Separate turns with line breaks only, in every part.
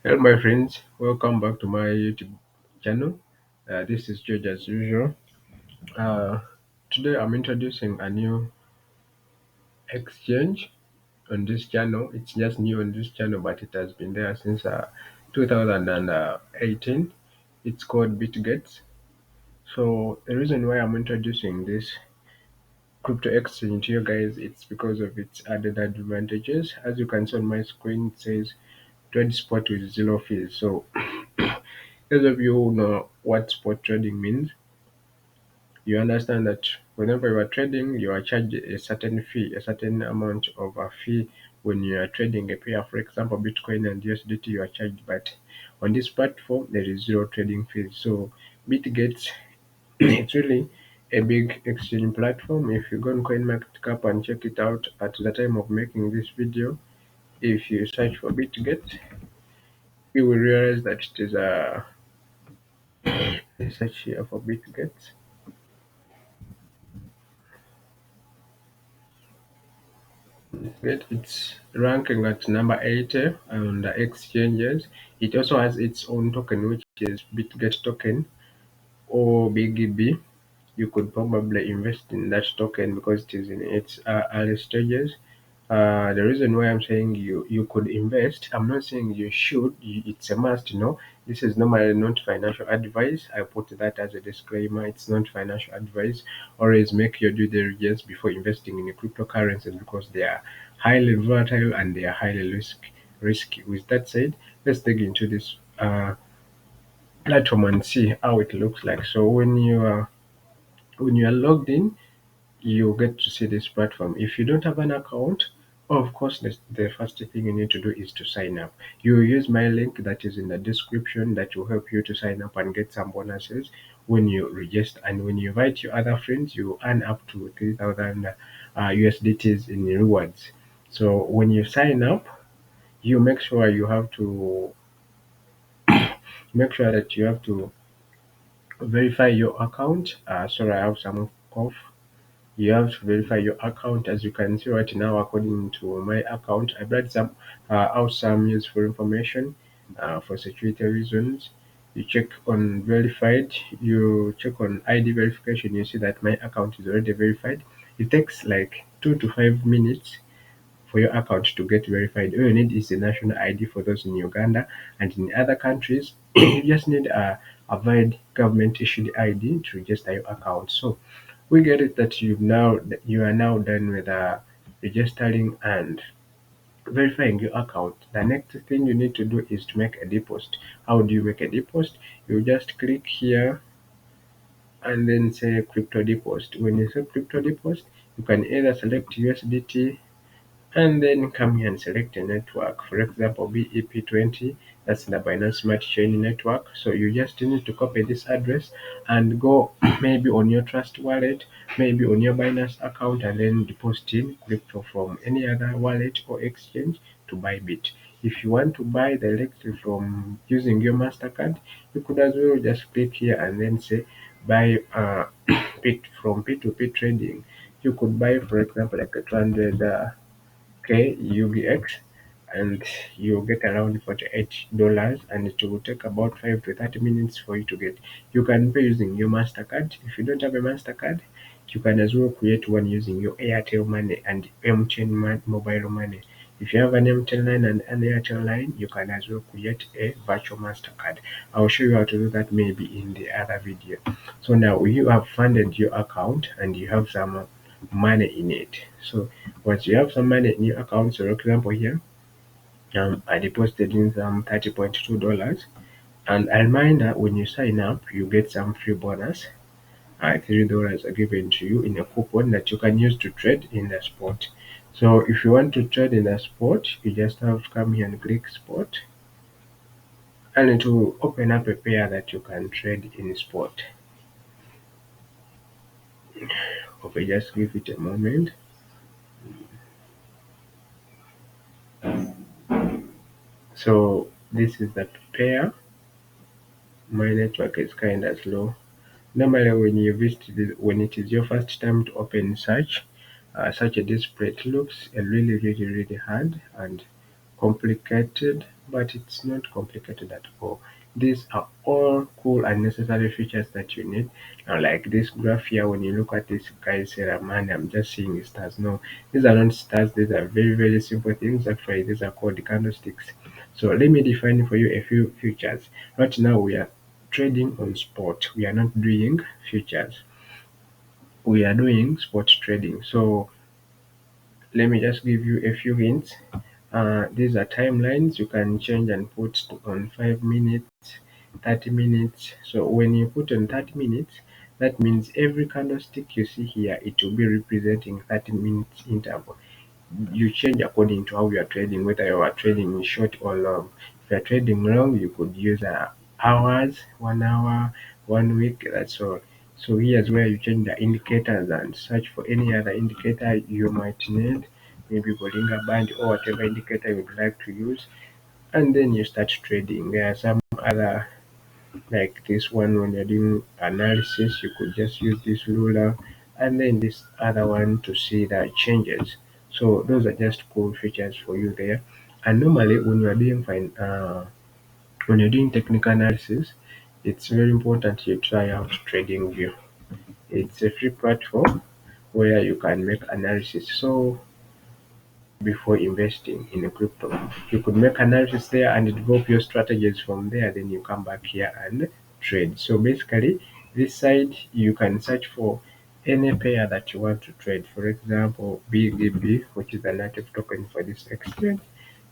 Hello, my friends. Welcome back to my YouTube channel. This is George as usual. Uh, Today, I'm introducing a new exchange on this channel. It's just new on this channel, but it has been there since 2018. It's called Bitget. So, the reason why I'm introducing this crypto exchange to you guys, it's because of its added advantages. As you can see on my screen, it says trade spot with zero fees. So, those of you who know what spot trading means, you understand that whenever you are trading, you are charged a certain fee, a certain amount of a fee when you are trading a pair. For example, Bitcoin and USDT, you are charged, but on this platform, there is zero trading fees. So, Bitget, it's really a big exchange platform. If you go on CoinMarketCap and check it out at the time of making this video, if you search for Bitget, you will realize that it is a search here for Bitget. It's ranking at number 80 on the exchanges. It also has its own token, which is Bitget token or BYBIT. You could probably invest in that token because it is in its early stages. The reason why I'm saying you could invest, I'm not saying you should. It's a must. No, this is normally not financial advice. I put that as a disclaimer. It's not financial advice. Always make your due diligence before investing in cryptocurrencies because they are highly volatile and they are highly risky. With that said, let's dig into this platform and see how it looks like. So when you are logged in, you get to see this platform. If you don't have an account, of course, the first thing you need to do is to sign up. You use my link that is in the description that will help you to sign up and get some bonuses when you register. And when you invite your other friends, you earn up to 3,000 USDTs in rewards. So when you sign up, you make sure that you have to verify your account. Sorry, I have some cough. You have to verify your account. As you can see right now, according to my account, I brought some out some useful information for security reasons. You check on verified, you check on ID verification, you see that my account is already verified. It takes like 2 to 5 minutes for your account to get verified. All you need is a national ID for those in Uganda, and in other countries, you just need a valid government issued ID to register your account. So we get it that you are now done with registering and verifying your account. The next thing you need to do is to make a deposit. How do you make a deposit? You just click here and then say crypto deposit. When you say crypto deposit, you can either select USDT and then come here and select a network. For example, BEP20, that's the Binance Smart Chain network. So you just need to copy this address and go maybe on your Trust wallet, maybe on your Binance account, and then deposit in crypto from any other wallet or exchange to BYBIT. If you want to buy directly from using your MasterCard, you could as well just click here and then say buy from P2P trading. You could buy, for example, like a 200 UBX, and you get around $48, and it will take about 5 to 30 minutes for you to get. You can pay using your MasterCard. If you don't have a MasterCard, you can as well create one using your Airtel money and MTN mobile money. If you have an MTN line and an Airtel line, you can as well create a virtual MasterCard. I'll show you how to do that maybe in the other video. So now you have funded your account and you have some money in it. So once you have some money in your account, so for example here, I deposited in some $30.2. And a reminder, when you sign up, you get some free bonus. $3 are given to you in a coupon that you can use to trade in the spot. So if you want to trade in the spot, you just have to come here and click spot, and it will open up a pair that you can trade in spot. Okay, just give it a moment. So this is the pair. My network is kind of slow. Normally, when it is your first time to open such a display, it looks really hard and complicated. but it's not complicated at all. These are all cool and necessary features that you need. Like this graph here, when you look at this, guys say, man, I'm just seeing stars. No, these are not stars. These are very, very simple things. Actually, these are called candlesticks. So let me define for you a few features. Right now, we are trading on spot. We are not doing futures. We are doing spot trading. So let me just give you a few hints. These are timelines you can change and put on 5 minutes, 30 minutes. So when you put on 30 minutes, that means every candlestick you see here, it will be representing 30 minutes interval. You change according to how you are trading, whether you are trading short or long. If you are trading long, you could use hours, 1 hour, 1 week, that's all. So here's where you change the indicators and search for any other indicator you might need, maybe Bollinger Band or whatever indicator you'd like to use, and then you start trading. There are some other, like this one, when you're doing analysis, you could just use this ruler, and then this other one to see the changes. So those are just cool features for you there. And normally when you're doing when you're doing technical analysis, it's very important you try out TradingView. It's a free platform where you can make analysis. So before investing in a crypto, you could make analysis there and develop your strategies from there. Then you come back here and trade. So basically, this side you can search for any pair that you want to trade. For example, BGB, which is the native token for this exchange.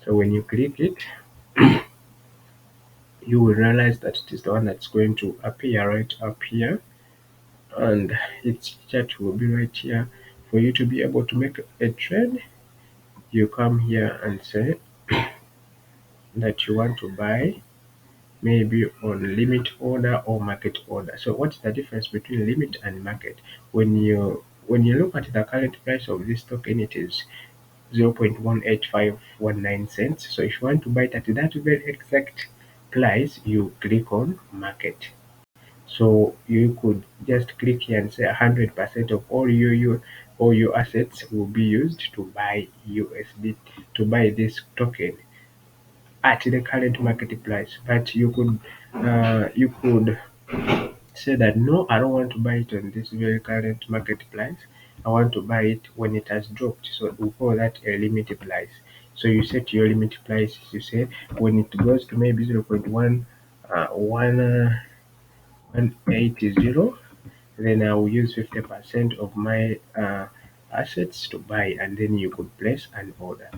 So when you click it, you will realize that it is the one that's going to appear right up here, and its chart will be right here. For you to be able to make a trade, you come here and say that you want to buy maybe on limit order or market order. So what's the difference between limit and market? When you look at the current price of this token, it is 0.18519 cents. So if you want to buy it at that very exact price, you click on market. So you could just click here and say 100% of all your assets will be used to buy USD, to buy this token at the current market price. But you could say that no, I don't want to buy it on this very current market price. I want to buy it when it has dropped. So we call that a limit price. So you set your limit price. You say when it goes to maybe 0.180, then I will use 50% of my assets to buy, and then you could place an order.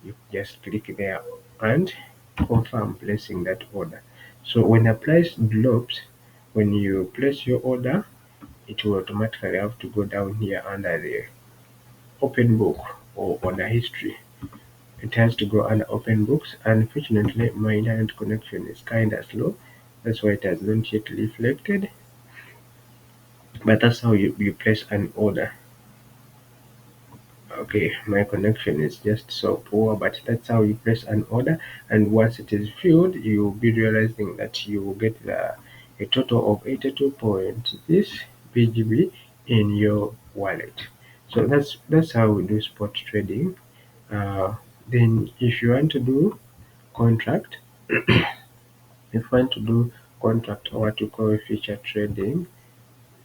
You just click there and confirm placing that order. So when the price drops, when you place your order, it will automatically have to go down here under the open book or order history. It has to go under open books. Unfortunately, my internet connection is kinda slow. That's why it has not yet reflected. But that's how you place an order. Okay, my connection is just so poor, but that's how you place an order. And once it is filled, you'll be realizing that you will get a total of 82 point this BGB in your wallet. So that's how we do spot trading. Then if you want to do contract, if you want to do contract, or what you call feature trading,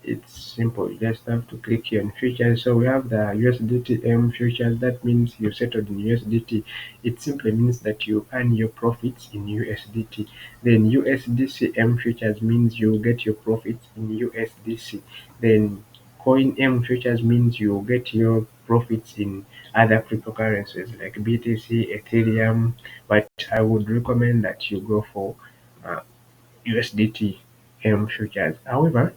it's simple. You just have to click here on futures. So we have the USDT M futures. That means you settled in USDT. It simply means that you earn your profits in USDT. Then USDC M futures means you get your profits in USDC. Then Coin M futures means you get your profits in other cryptocurrencies like BTC, Ethereum. But I would recommend that you go for uh, USDT M futures. However,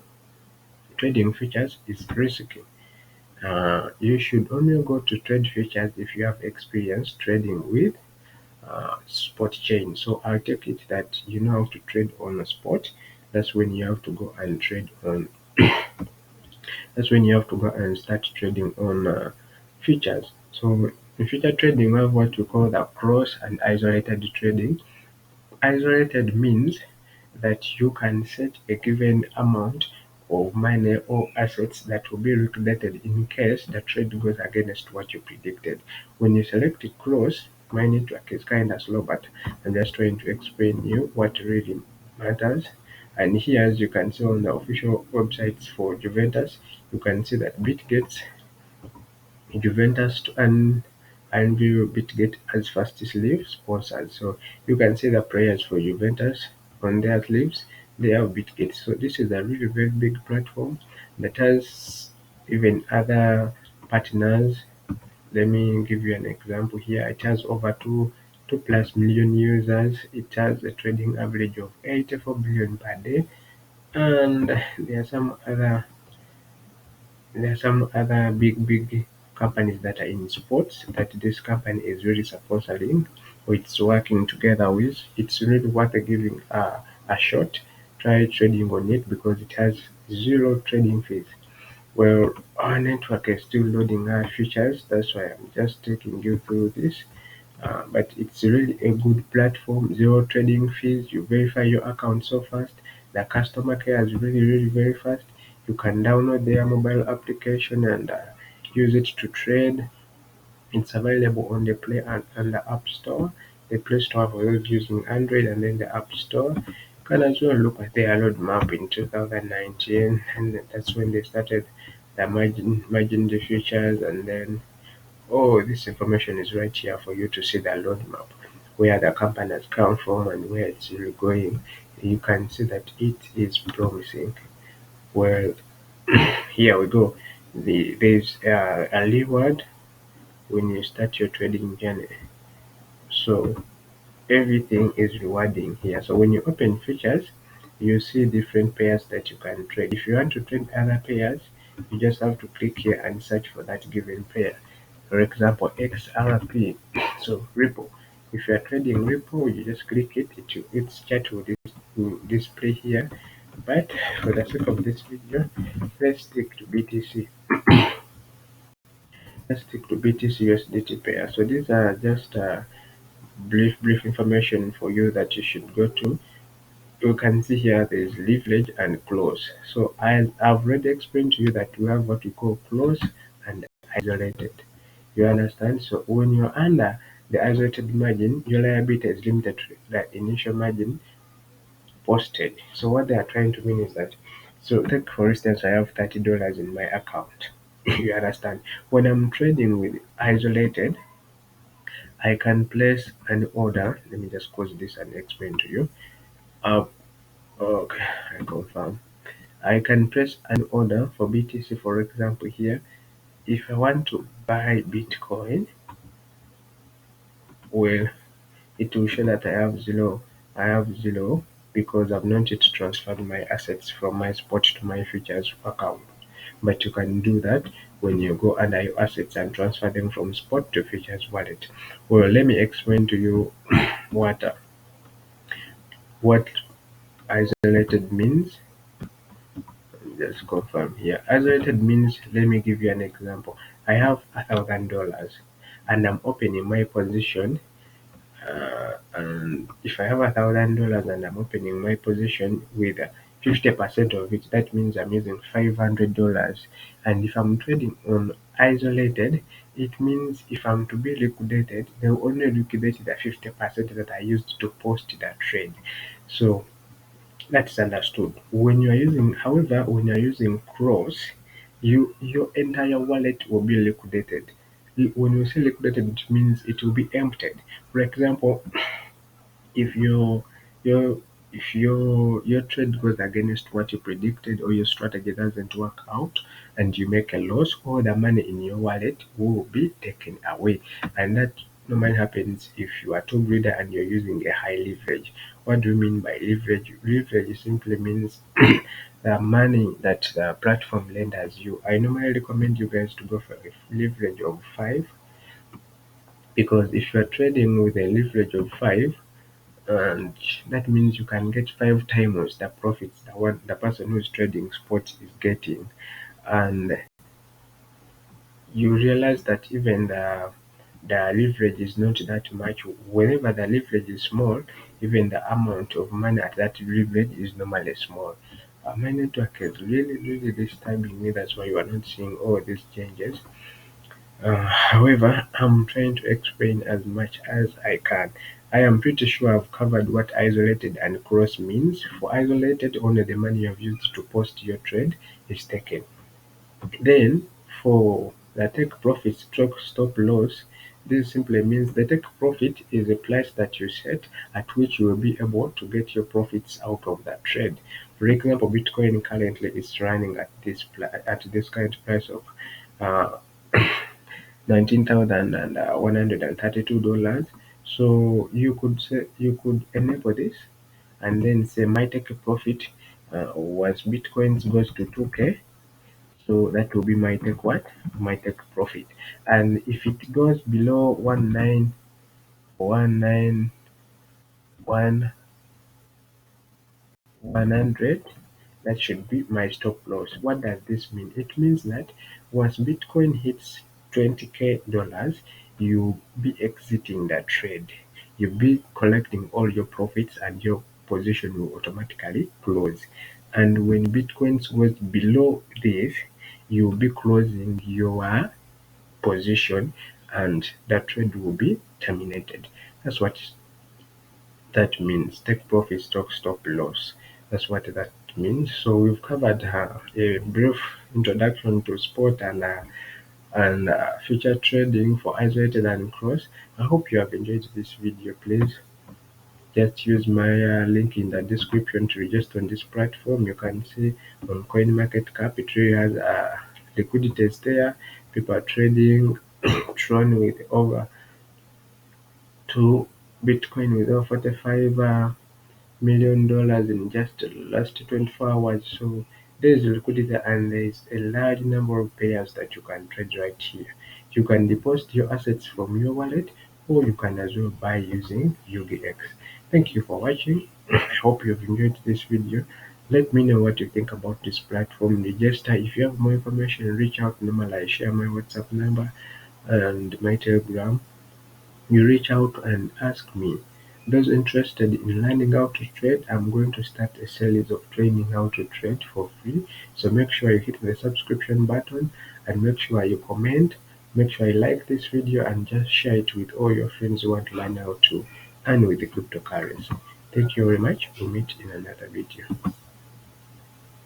trading futures is risky. You should only go to trade futures if you have experience trading with spot chain. So I'll take it that you know how to trade on a spot. That's when you have to go and trade on. That's when you have to go and start trading on futures. So in future trading, we have what we call the cross and isolated trading. Isolated means that you can set a given amount of money or assets that will be liquidated in case the trade goes against what you predicted. When you select a cross, My network is kind of slow, but I'm just trying to explain you what really matters. And here, as you can see on the official websites for Juventus, you can see that Bitget Juventus to unveil Bitget as first sleeve sponsors. So you can see the players for Juventus on their sleeves, they have Bitget. So this is a really very big platform that has even other partners. Let me give you an example here. It has over two plus million users. It has a trading average of 84 billion per day, and there are some other big companies that are in sports that this company is really sponsoring or it's working together with. It's really worth giving a shot. Try trading on it because it has zero trading fees. Well, our network is still loading our features. That's why I'm just taking you through this. But it's really a good platform. Zero trading fees. You verify your account so fast. The customer care is really very fast. You can download their mobile application and use it to trade. It's available on the Play and the App Store. The Play Store for those using Android, and then the App Store. You can as well look at their roadmap in 2019, and that's when they started the merging the features. And then, oh, this information is right here for you to see the roadmap, where the company has come from and where it's really going. You can see that it is promising. Well, here we go. There's a reward when you start your trading journey. So everything is rewarding here. So when you open features, you see different pairs that you can trade. If you want to trade other pairs, you just have to click here and search for that given pair. For example, XRP. So Ripple. If you are trading Ripple, you just click it. Its chart will display here. But for the sake of this video, let's stick to BTC. Let's stick to BTC USDT pair. So these are just brief information for you that you should go to. You can see here there is leverage and close. So I've already explained to you that we have what we call close and isolated. You understand? So when you're under the isolated margin, your liability is limited to the initial margin posted. So what they are trying to mean is that, so take for instance, I have $30 in my account. You understand? When I'm trading with isolated, I can place an order. Let me just close this and explain to you. Uh, okay, I confirm. I can place an order for BTC, for example, here. If I want to buy Bitcoin, well, it will show that I have zero because I've not yet transferred my assets from my spot to my futures account. But you can do that when you go under your assets and transfer them from spot to futures wallet. Well, let me explain to you what isolated means. Just confirm here. Isolated means, let me give you an example. I have $1,000 and I'm opening my position. And if I have $1,000 and I'm opening my position with 50% of it, that means I'm using $500. And if I'm trading on isolated, it means if I'm to be liquidated, they'll only liquidate the 50% that I used to post that trade. So that's understood. When you are using, however, when you are using cross, your entire wallet will be liquidated. When you say liquidated, it means it will be emptied. For example, if your your trade goes against what you predicted or your strategy doesn't work out and you make a loss, all the money in your wallet will be taken away. And that normally happens if you are too greedy and you're using a high leverage. What do you mean by leverage? Leverage simply means the money that the platform lenders you. I normally recommend you guys to go for a leverage of 5, because if you're trading with a leverage of 5, and that means you can get 5 times the profits the person who's trading spot is getting. And you realize that even the leverage is not that much. Whenever the leverage is small, even the amount of money at that leverage is normally small. My network is really disturbing me. That's why you are not seeing all these changes. However, I'm trying to explain as much as I can. I am pretty sure I've covered what isolated and cross means. For isolated, only the money you have used to post your trade is taken. Then, for the take profit stroke stop loss, this simply means the take profit is a price that you set at which you will be able to get your profits out of that trade. For example, Bitcoin currently is running at this current price of uh, $19,132. So you could enable this and then say my take profit was Bitcoins goes to 2K. So that will be my take what? My take profit. And if it goes below 19,191 100, that should be my stop loss. What does this mean? It means that once Bitcoin hits 20k dollars, you be exiting that trade. You be collecting all your profits and your position will automatically close. And when Bitcoin goes below this, you'll be closing your position and that trade will be terminated. That's what that means. Take profit, stop loss. That's what that means. So we've covered a brief introduction to spot and future trading for isolated and cross. I hope you have enjoyed this video. Please just use my link in the description to register on this platform. You can see on CoinMarketCap it really has liquidity is there. People are trading Tron with over two Bitcoin with over 45 $1 million in just the last 24 hours. So there is liquidity and there is a large number of payers that you can trade right here. You can deposit your assets from your wallet or you can as well buy using UBX. Thank you for watching. I hope you've enjoyed this video. Let me know what you think about this platform. Register. If you have more information, reach out. Normally, I share my WhatsApp number and my Telegram. You reach out and ask me. Those interested in learning how to trade, I'm going to start a series of training how to trade for free. So make sure you hit the subscription button and make sure you comment. Make sure you like this video and just share it with all your friends who want to learn how to earn with the cryptocurrency. Thank you very much. We'll meet in another video.